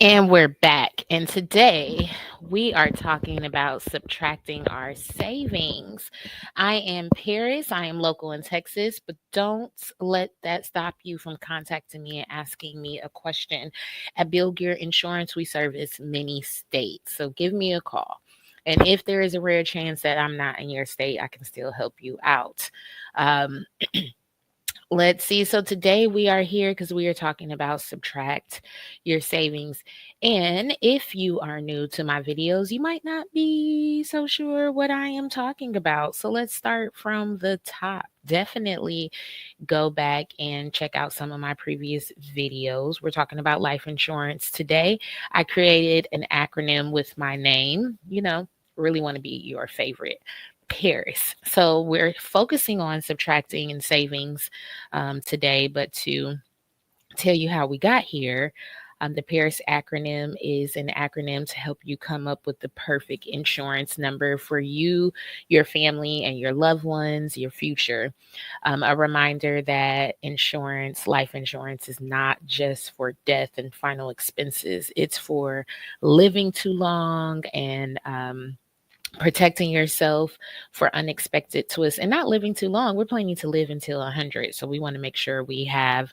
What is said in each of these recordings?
And we're back. And today we are talking about subtracting our savings. I am Paris. I am local in Texas, but don't let that stop you from contacting me and asking me a question. At Bill Gear Insurance, we service many states. So give me a call. And if there is a rare chance that I'm not in your state, I can still help you out. Um, Let's see. So today we are here because we are talking about subtract your savings. And if you are new to my videos, you might not be so sure what I am talking about. So let's start from the top. Definitely go back and check out some of my previous videos. We're talking about life insurance today. I created an acronym with my name, really want to be your favorite. Paris. So we're focusing on subtracting and savings today, but to tell you how we got here, the Paris acronym is an acronym to help you come up with the perfect insurance number for you, your family, and your loved ones, your future. A reminder that life insurance, is not just for death and final expenses, it's for living too long and protecting yourself for unexpected twists and not living too long. We're planning to live until 100. So we want to make sure we have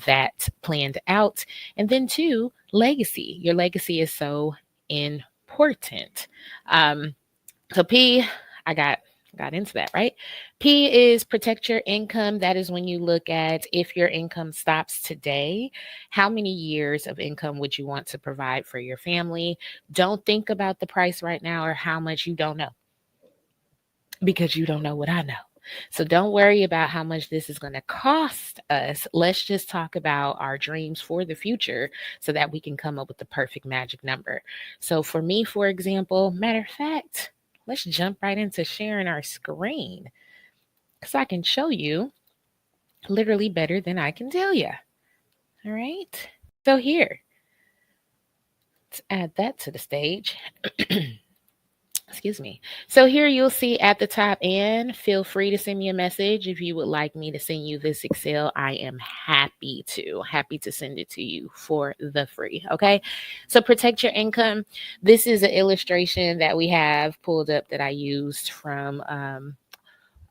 that planned out. And then, two, legacy. Your legacy is so important. So, P, I got into that, right? P is protect your income. That is when you look at if your income stops today, how many years of income would you want to provide for your family? Don't think about the price right now or how much. You don't know, because you don't know what I know. So don't worry about how much this is going to cost us. Let's just talk about our dreams for the future so that we can come up with the perfect magic number. So for me, for example, matter of fact, let's jump right into sharing our screen because I can show you literally better than I can tell you. All right. So here, let's add that to the stage. Excuse me. So here you'll see at the top, and feel free to send me a message if you would like me to send you this Excel. I am happy to send it to you for the free. Okay. So protect your income. This is an illustration that we have pulled up that I used from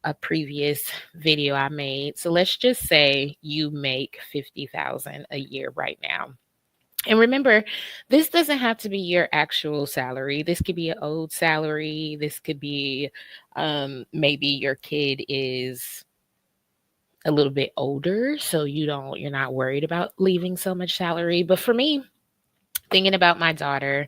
a previous video I made. So let's just say you make 50,000 a year right now. And remember, this doesn't have to be your actual salary. This could be an old salary. This could be maybe your kid is a little bit older, so you're not worried about leaving so much salary. But for me, thinking about my daughter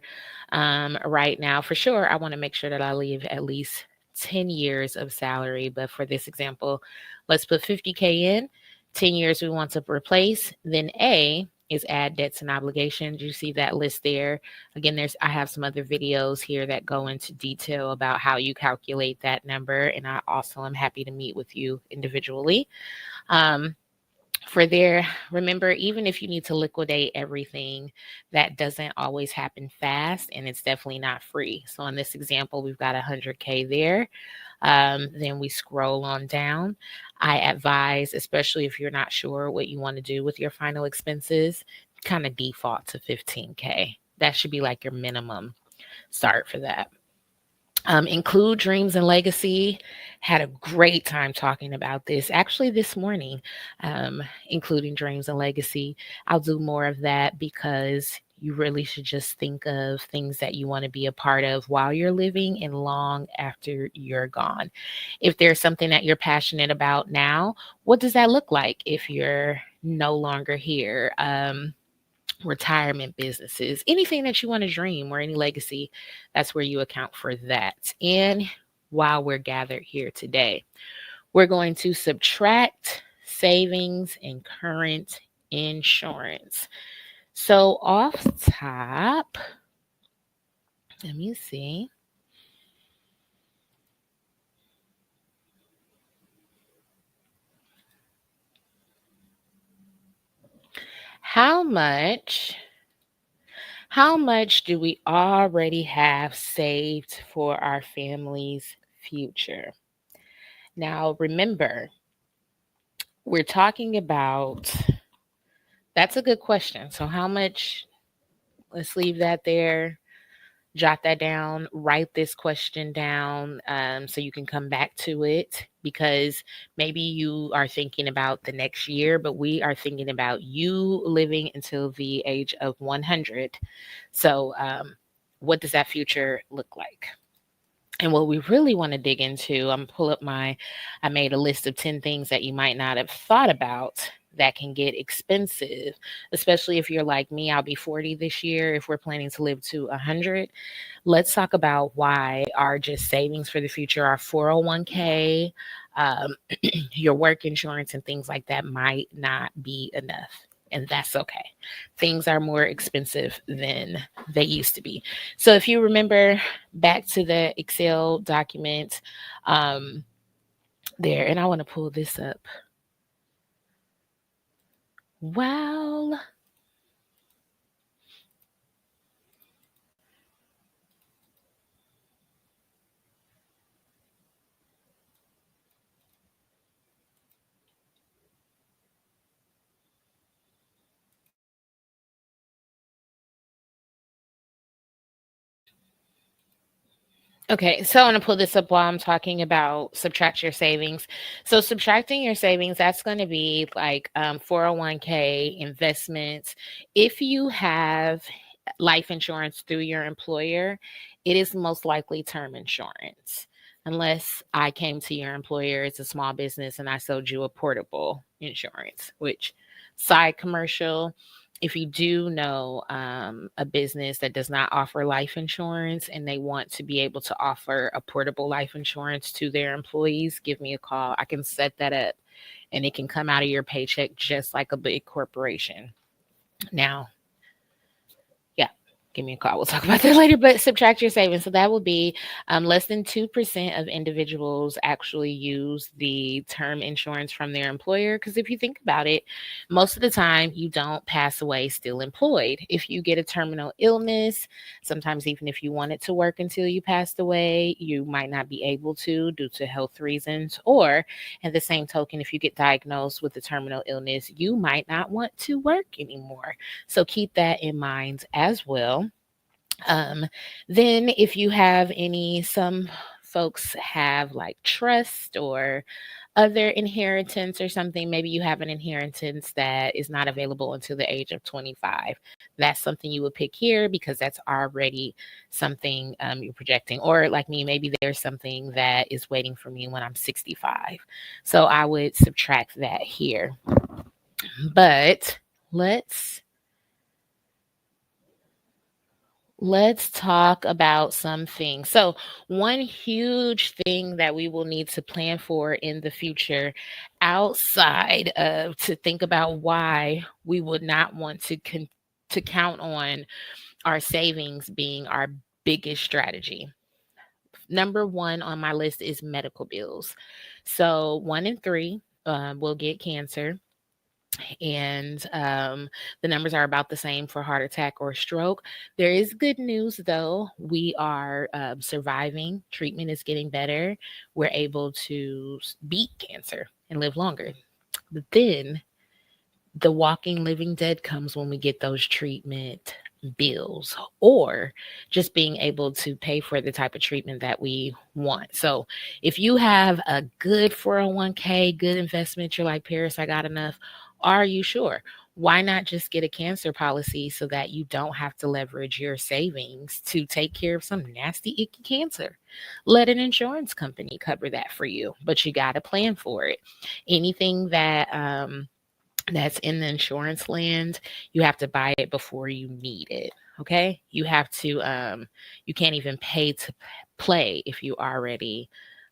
right now, for sure, I want to make sure that I leave at least 10 years of salary. But for this example, let's put 50K in, 10 years we want to replace. Then A is add debts and obligations. You see that list there. Again, I have some other videos here that go into detail about how you calculate that number. And I also am happy to meet with you individually. Um, for there, remember, even if you need to liquidate everything, that doesn't always happen fast, and it's definitely not free. So in this example, we've got 100K there. Then we scroll on down. I advise, especially if you're not sure what you want to do with your final expenses, kind of default to 15K. That should be like your minimum start for that. Include dreams and legacy. Had a great time talking about this actually this morning, including dreams and legacy. I'll do more of that because you really should just think of things that you want to be a part of while you're living and long after you're gone. If there's something that you're passionate about now, what does that look like if you're no longer here? Retirement businesses, anything that you want to dream or any legacy, that's where you account for that. And while we're gathered here today, we're going to subtract savings and current insurance. So off top, let me see. How much how much do we already have saved for our family's future? Now remember, we're talking about, that's a good question. So how much let's leave that there. Jot that down, write this question down, so you can come back to it, because maybe you are thinking about the next year, but we are thinking about you living until the age of 100. So, what does that future look like? And what we really want to dig into, I made a list of 10 things that you might not have thought about that can get expensive, especially if you're like me. I'll be 40 this year. If we're planning to live to 100, let's talk about why our just savings for the future, our 401k, um, your work insurance, and things like that might not be enough. And that's okay. Things are more expensive than they used to be. So if you remember back to the Excel document, um, there, and I want to pull this up. Well, okay, so I want to pull this up while I'm talking about subtract your savings. So subtracting your savings, that's going to be like 401k investments. If you have life insurance through your employer, it is most likely term insurance. Unless I came to your employer, it's a small business, and I sold you a portable insurance, which side commercial, if you do know a business that does not offer life insurance and they want to be able to offer a portable life insurance to their employees, give me a call. I can set that up and it can come out of your paycheck just like a big corporation. Now, yeah, give me a call. We'll talk about that later. But subtract your savings. So that will be less than 2% of individuals actually use the term insurance from their employer. Because if you think about it, most of the time you don't pass away still employed. If you get a terminal illness, sometimes even if you wanted to work until you passed away, you might not be able to due to health reasons. Or, at the same token, if you get diagnosed with a terminal illness, you might not want to work anymore. So keep that in mind as well. Um, then, if you have some folks have like trust or other inheritance or something, maybe you have an inheritance that is not available until the age of 25. That's something you would pick here because that's already something you're projecting. Or, like me, maybe there's something that is waiting for me when I'm 65. So I would subtract that here. But let's let's talk about something. So, one huge thing that we will need to plan for in the future, outside of to think about why we would not want to count on our savings being our biggest strategy. Number one on my list is medical bills. So, one in three will get cancer, and the numbers are about the same for heart attack or stroke. There is good news though. We are surviving, treatment is getting better. We're able to beat cancer and live longer. But then the walking living dead comes when we get those treatment bills, or just being able to pay for the type of treatment that we want. So if you have a good 401k, good investment, you're like, Paris, I got enough. Are you sure? Why not just get a cancer policy so that you don't have to leverage your savings to take care of some nasty, icky cancer? Let an insurance company cover that for you, but you got to plan for it. Anything that's in the insurance land, you have to buy it before you need it. Okay. You can't even pay to play if you already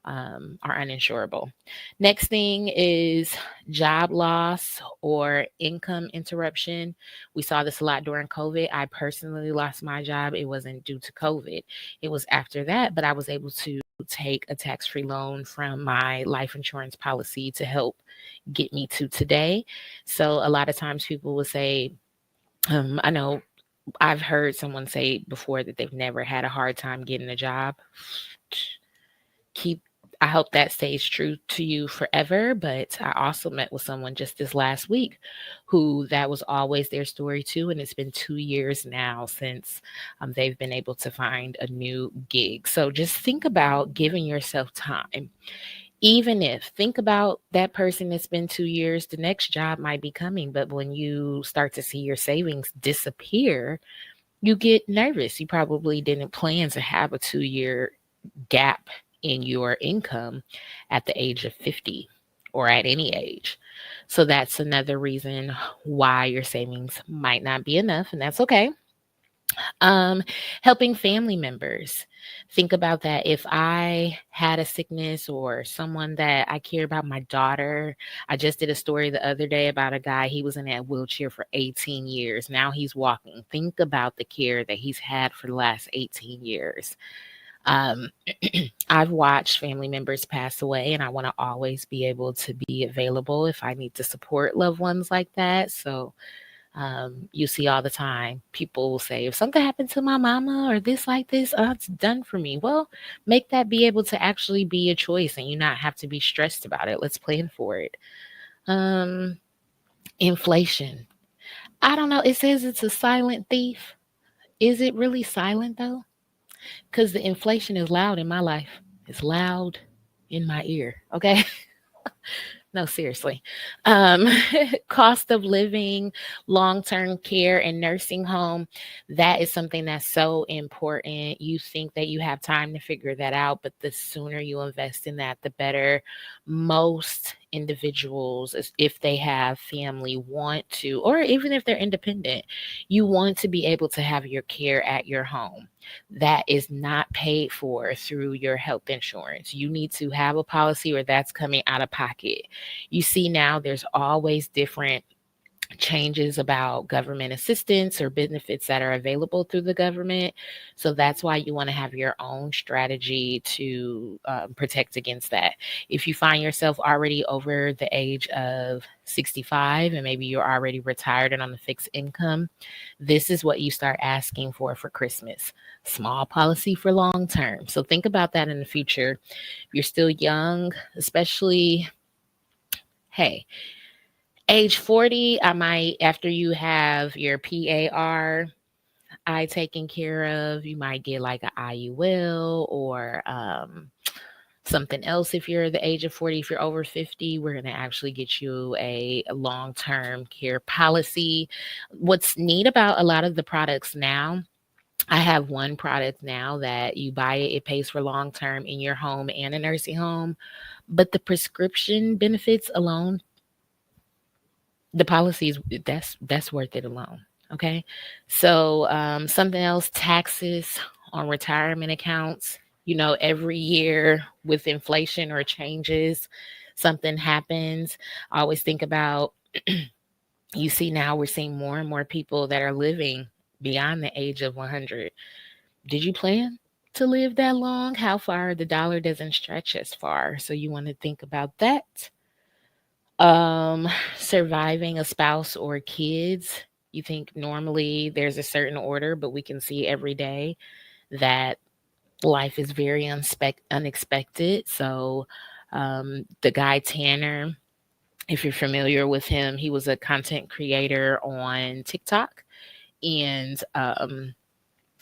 are uninsurable. Next thing is job loss or income interruption. We saw this a lot during COVID. I personally lost my job. It wasn't due to COVID, it was after that, but I was able to take a tax free loan from my life insurance policy to help get me to today. So a lot of times people will say, I know I've heard someone say before that they've never had a hard time getting a job. Keep I hope that stays true to you forever. But I also met with someone just this last week who that was always their story too. And it's been 2 years now since they've been able to find a new gig. So just think about giving yourself time. Even if, think about that person that's been 2 years, the next job might be coming. But when you start to see your savings disappear, you get nervous. You probably didn't plan to have a 2 year gap in your income at the age of 50 or at any age. So that's another reason why your savings might not be enough, and that's okay. Um, Helping family members. Think about that. If I had a sickness or someone that I care about, my daughter, I just did a story the other day about a guy, he was in a wheelchair for 18 years. Now he's walking. Think about the care that he's had for the last 18 years. Um, I've watched family members pass away, and I want to always be able to be available if I need to support loved ones like that. So, you see all the time, people will say, if something happened to my mama or this like this, it's done for me. Well, make that be able to actually be a choice and you not have to be stressed about it. Let's plan for it. Um, Inflation. I don't know. It says it's a silent thief. Is it really silent though? Because the inflation is loud in my life. It's loud in my ear. Okay. No, seriously. Um, Cost of living, long term care, and nursing home. That is something that's so important. You think that you have time to figure that out, but the sooner you invest in that, the better. Most individuals, if they have family, want to, or even if they're independent, you want to be able to have your care at your home that is not paid for through your health insurance. You need to have a policy or that's coming out of pocket. You see now there's always different changes about government assistance or benefits that are available through the government. So that's why you want to have your own strategy to protect against that. If you find yourself already over the age of 65 and maybe you're already retired and on the fixed income, this is what you start asking for Christmas. Small policy for long term. So think about that in the future. If you're still young, especially, hey, age 40, I might, after you have your PAR taken care of, you might get like an IUL or something else. If you're the age of 40, if you're over 50, we're going to actually get you a long-term care policy. What's neat about a lot of the products now, I have one product now that you buy it, it pays for long term in your home and a nursing home. But the prescription benefits alone, the policies, that's worth it alone. Okay. So something else, taxes on retirement accounts. Every year with inflation or changes, something happens. I always think about, you see now we're seeing more and more people that are living beyond the age of 100. Did you plan to live that long? How far? The dollar doesn't stretch as far. So you want to think about that. Um, Surviving a spouse or kids. You think normally there's a certain order, but we can see every day that life is very unexpected. So, the guy Tanner, if you're familiar with him, he was a content creator on TikTok, and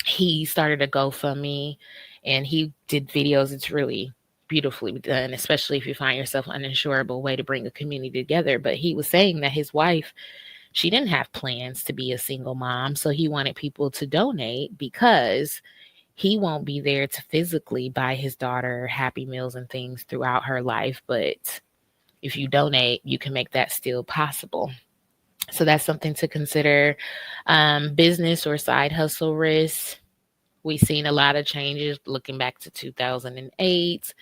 he started a GoFundMe and he did videos. It's really beautifully done, especially if you find yourself uninsurable way to bring a community together. But he was saying that his wife, she didn't have plans to be a single mom. So he wanted people to donate because he won't be there to physically buy his daughter Happy Meals and things throughout her life. But if you donate, you can make that still possible. So that's something to consider. Business or side hustle risks. We've seen a lot of changes looking back to 2008,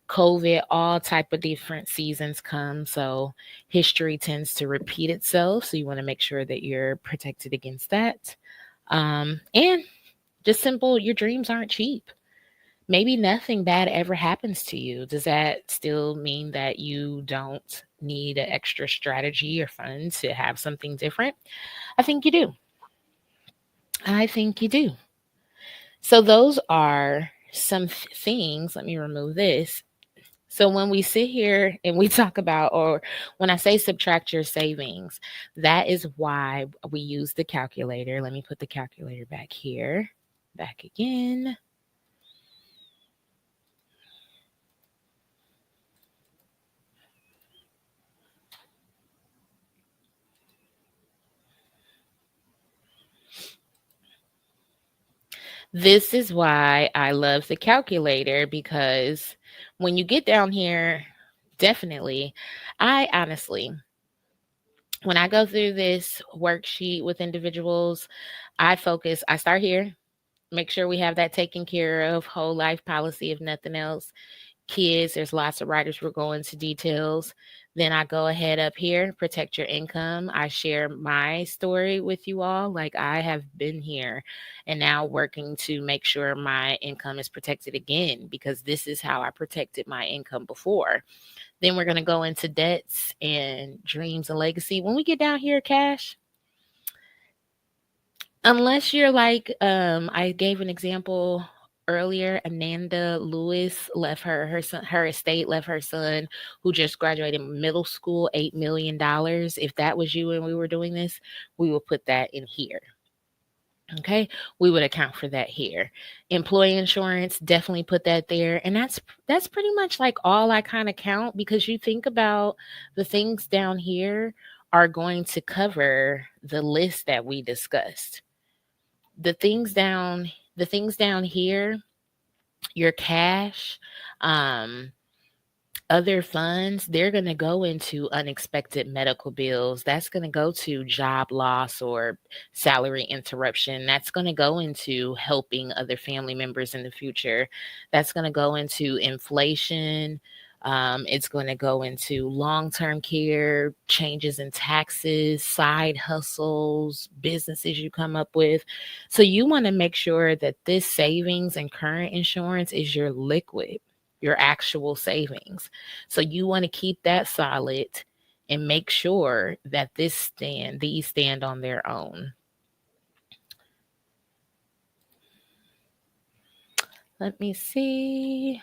COVID, all type of different seasons come. So history tends to repeat itself. So you want to make sure that you're protected against that. And just simple, your dreams aren't cheap. Maybe nothing bad ever happens to you. Does that still mean that you don't need an extra strategy or fund to have something different? I think you do. I think you do. So those are some things. Let me remove this. So when we sit here and we talk about, or when I say subtract your savings, that is why we use the calculator. Let me put the calculator back here. Back again. This is why I love the calculator, because when you get down here, definitely, I honestly, when I go through this worksheet with individuals, I start here, make sure we have that taken care of, whole life policy, if nothing else. Kids, there's lots of writers will go into details. Then I go ahead up here, protect your income. I share my story with you all. Like, I have been here and now working to make sure my income is protected again, because this is how I protected my income before. Then we're going to go into debts and dreams and legacy. When we get down here, cash, unless you're like, I gave an example earlier, Ananda Lewis left her son, her estate left her son who just graduated middle school $8 million. If that was you and we were doing this, we would put that in here. Okay, we would account for that here. Employee insurance, definitely put that there. And that's pretty much like all I kind of count, because you think about the things down here are going to cover the list that we discussed. The things down here, your cash, um other funds, they're going to go into unexpected medical bills. That's going to go to job loss or salary interruption. That's going to go into helping other family members in the future. That's going to go into inflation. It's going to go into long term care, changes in taxes, side hustles, businesses you come up with. So you want to make sure that this savings and current insurance is your liquid, your actual savings. So you want to keep that solid and make sure that these stand on their own. Let me see.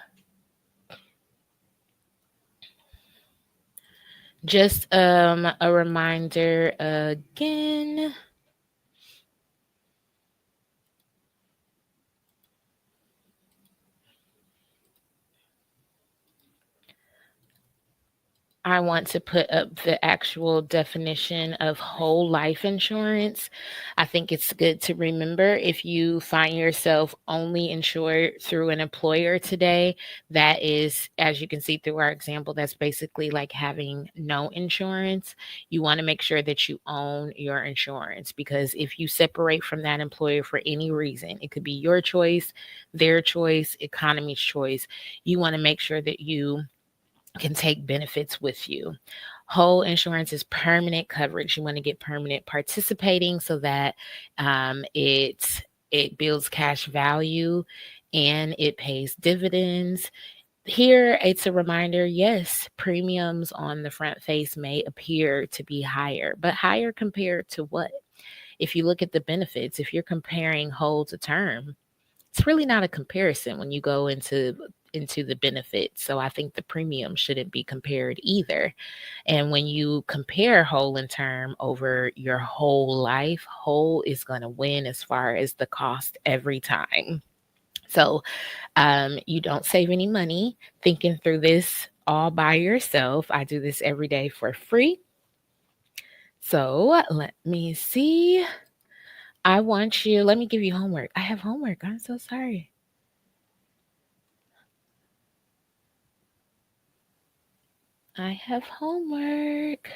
Just a reminder again. I want to put up the actual definition of whole life insurance. I think it's good to remember, if you find yourself only insured through an employer today, that is, as you can see through our example, that's basically like having no insurance. You want to make sure that you own your insurance, because if you separate from that employer for any reason, it could be your choice, their choice, economy's choice. You want to make sure that you can take benefits with you. Whole insurance is permanent coverage. You want to get permanent participating, so that it builds cash value and it pays dividends. Here, it's a reminder, yes, premiums on the front face may appear to be higher, but higher compared to what? If you look at the benefits, if you're comparing whole to term, it's really not a comparison when you go into the benefits. So I think the premium shouldn't be compared either. And when you compare whole and term over your whole life, whole is going to win as far as the cost every time. So you don't save any money thinking through this all by yourself. I do this every day for free. So let me see. Let me give you homework. I have homework. I'm so sorry. I have homework.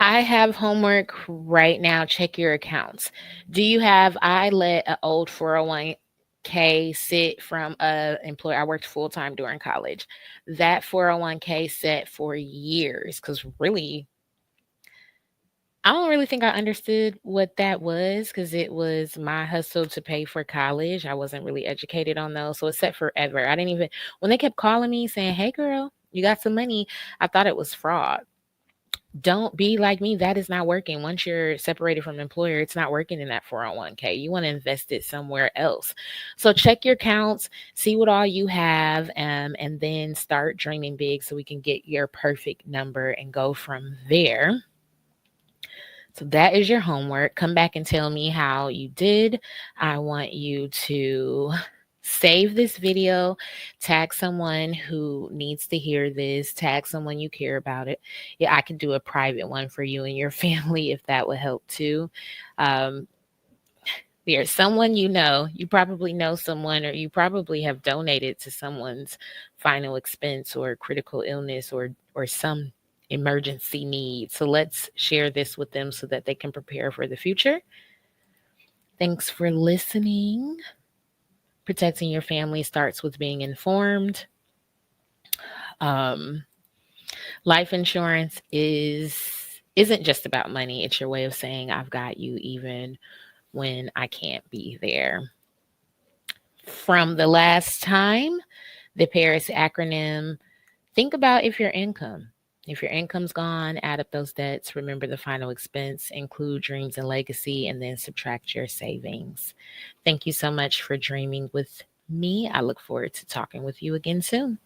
I have homework right now. Check your accounts. Do you have, I let an old 401k sit from a employer. I worked full time during college. That 401k set for years, because really, I don't really think I understood what that was, because it was my hustle to pay for college. I wasn't really educated on those. So it set forever. I didn't even, when they kept calling me saying, "Hey girl, You got some money. I thought it was fraud. Don't be like me. That is not working. Once you're separated from the employer, it's not working in that 401k. You want to invest it somewhere else. So check your counts, see what all you have, and then start dreaming big so we can get your perfect number and go from there. So that is your homework. Come back and tell me how you did. I want you to save this video, tag someone who needs to hear this, tag someone you care about it. Yeah, I could do a private one for you and your family if that would help too. Um, there's someone you probably know someone, or you probably have donated to someone's final expense or critical illness or some emergency need. So let's share this with them so that they can prepare for the future. Thanks for listening. Protecting your family starts with being informed. Um, life insurance isn't just about money. It's your way of saying I've got you even when I can't be there. From the last time, the Paris acronym, think about if your income's gone, add up those debts, remember the final expense, include dreams and legacy, and then subtract your savings. Thank you so much for dreaming with me. I look forward to talking with you again soon.